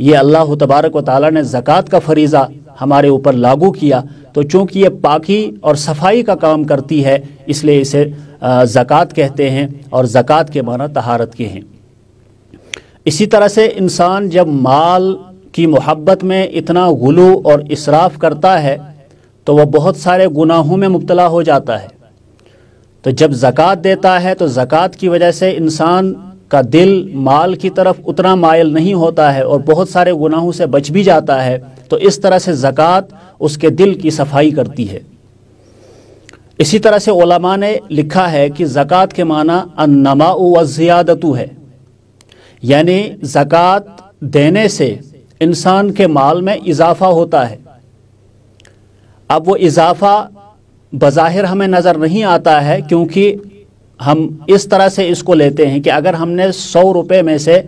یہ اللہ تبارک و تعالی نے زکوٰۃ کا فریضہ ہمارے اوپر لاگو کیا، تو چونکہ یہ پاکی اور صفائی کا کام کرتی ہے اس لیے اسے زکوٰۃ کہتے ہیں، اور زکوٰۃ کے معنی طہارت کے ہیں۔ اسی طرح سے انسان جب مال کی محبت میں اتنا غلو اور اسراف کرتا ہے تو وہ بہت سارے گناہوں میں مبتلا ہو جاتا ہے۔ تو جب زکوٰۃ دیتا ہے تو زکوٰۃ کی وجہ سے انسان کا دل مال کی طرف اتنا مائل نہیں ہوتا ہے اور بہت سارے گناہوں سے بچ بھی جاتا ہے، تو اس طرح سے زکوٰۃ اس کے دل کی صفائی کرتی ہے۔ اسی طرح سے علماء نے لکھا ہے کہ زکوٰۃ کے معنی النماء والزیادۃ ہے، یعنی زکوٰۃ دینے سے انسان کے مال میں اضافہ ہوتا ہے۔ اب وہ اضافہ بظاہر ہمیں نظر نہیں آتا ہے، کیونکہ ہم اس طرح سے اس کو لیتے ہیں کہ اگر ہم نے 100 روپے میں سے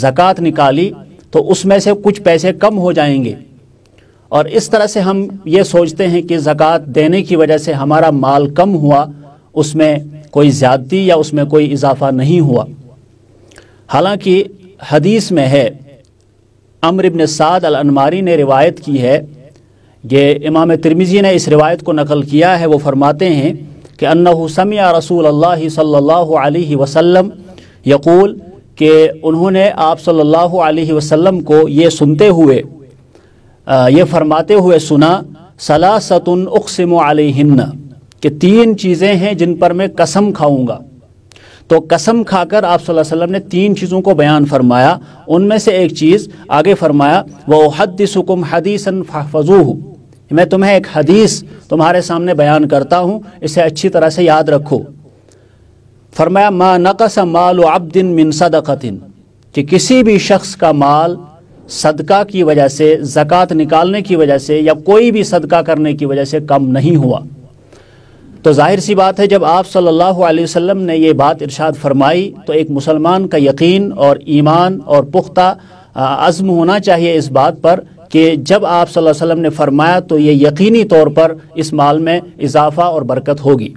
زکوٰۃ نکالی تو اس میں سے کچھ پیسے کم ہو جائیں گے، اور اس طرح سے ہم یہ سوچتے ہیں کہ زکوٰۃ دینے کی وجہ سے ہمارا مال کم ہوا، اس میں کوئی زیادتی یا اس میں کوئی اضافہ نہیں ہوا۔ حالانکہ حدیث میں ہے، عمرو بن سعد الانماری نے روایت کی ہے، یہ امام ترمذی نے اس روایت کو نقل کیا ہے، وہ فرماتے ہیں کہ انہ سمع رسول اللہ صلی اللہ علیہ وسلم یقول، کہ انہوں نے آپ صلی اللہ علیہ وسلم کو یہ سنتے ہوئے یہ فرماتے ہوئے سنا، ثلاثۃ اقسم علیہن، کہ 3 چیزیں ہیں جن پر میں قسم کھاؤں گا۔ تو قسم کھا کر آپ صلی اللہ علیہ وسلم نے 3 چیزوں کو بیان فرمایا، ان میں سے ایک چیز آگے فرمایا وَأُحَدِّثُكُمْ حَدِيثًا فَاحْفَظُوهُ، میں تمہیں ایک حدیث تمہارے سامنے بیان کرتا ہوں، اسے اچھی طرح سے یاد رکھو۔ فرمایا مَا نَقَصَ مَالُ عَبْدٍ مِّن صَدَقَةٍ، کہ کسی بھی شخص کا مال صدقہ کی وجہ سے، زکوٰۃ نکالنے کی وجہ سے یا کوئی بھی صدقہ کرنے کی وجہ سے کم نہیں ہوا۔ تو ظاہر سی بات ہے، جب آپ صلی اللہ علیہ وسلم نے یہ بات ارشاد فرمائی تو ایک مسلمان کا یقین اور ایمان اور پختہ عزم ہونا چاہیے اس بات پر کہ جب آپ صلی اللہ علیہ وسلم نے فرمایا تو یہ یقینی طور پر اس مال میں اضافہ اور برکت ہوگی۔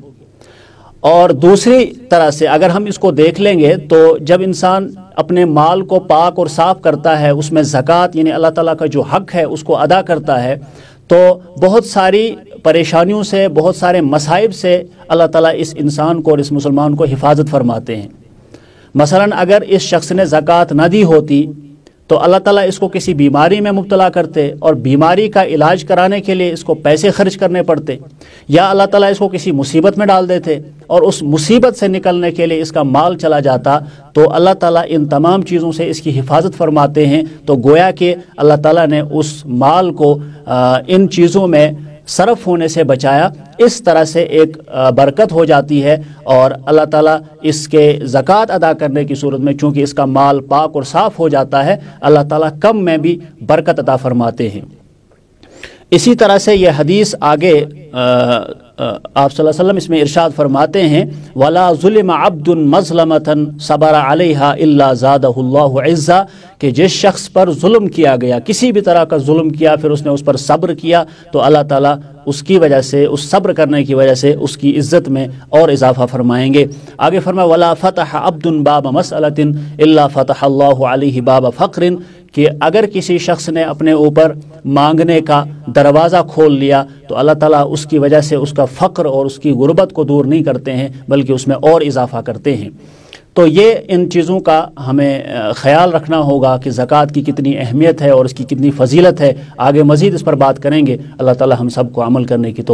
اور دوسری طرح سے اگر ہم اس کو دیکھ لیں گے تو جب انسان اپنے مال کو پاک اور صاف کرتا ہے، اس میں زکوٰۃ یعنی اللہ تعالیٰ کا جو حق ہے اس کو ادا کرتا ہے، تو بہت ساری پریشانیوں سے، بہت سارے مصائب سے اللہ تعالیٰ اس انسان کو اور اس مسلمان کو حفاظت فرماتے ہیں۔ مثلا اگر اس شخص نے زکوٰۃ نہ دی ہوتی تو اللہ تعالیٰ اس کو کسی بیماری میں مبتلا کرتے اور بیماری کا علاج کرانے کے لیے اس کو پیسے خرچ کرنے پڑتے، یا اللہ تعالیٰ اس کو کسی مصیبت میں ڈال دیتے اور اس مصیبت سے نکلنے کے لیے اس کا مال چلا جاتا، تو اللہ تعالیٰ ان تمام چیزوں سے اس کی حفاظت فرماتے ہیں۔ تو گویا کہ اللہ تعالیٰ نے اس مال کو ان چیزوں میں صرف ہونے سے بچایا، اس طرح سے ایک برکت ہو جاتی ہے، اور اللہ تعالیٰ اس کے زکوٰۃ ادا کرنے کی صورت میں چونکہ اس کا مال پاک اور صاف ہو جاتا ہے، اللہ تعالیٰ کم میں بھی برکت عطا فرماتے ہیں۔ اسی طرح سے یہ حدیث آگے آپ صلی اللہ علیہ وسلم اس میں ارشاد فرماتے ہیں وَلَا ظُلِمَ عَبْدٌ مَظْلَمَةً صَبَرَ عَلَيْهَا إِلَّا زَادَهُ اللَّهُ عِزًّا، کہ جس شخص پر ظلم کیا گیا، کسی بھی طرح کا ظلم کیا، پھر اس نے اس پر صبر کیا، تو اللہ تعالیٰ اس کی وجہ سے، اس صبر کرنے کی وجہ سے اس کی عزت میں اور اضافہ فرمائیں گے۔ آگے فرمایا وَلَا فَتَحَ عَبْدٌ بَابَ مَسْأَلَةٍ إِلَّا فَتَحَ اللَّهُ عَلَيْهِ بَابَ فَقْرٍ، کہ اگر کسی شخص نے اپنے اوپر مانگنے کا دروازہ کھول لیا تو اللہ تعالیٰ اس کی وجہ سے اس کا فقر اور اس کی غربت کو دور نہیں کرتے ہیں بلکہ اس میں اور اضافہ کرتے ہیں۔ تو یہ ان چیزوں کا ہمیں خیال رکھنا ہوگا کہ زکوٰۃ کی کتنی اہمیت ہے اور اس کی کتنی فضیلت ہے۔ آگے مزید اس پر بات کریں گے۔ اللہ تعالیٰ ہم سب کو عمل کرنے کی توفیق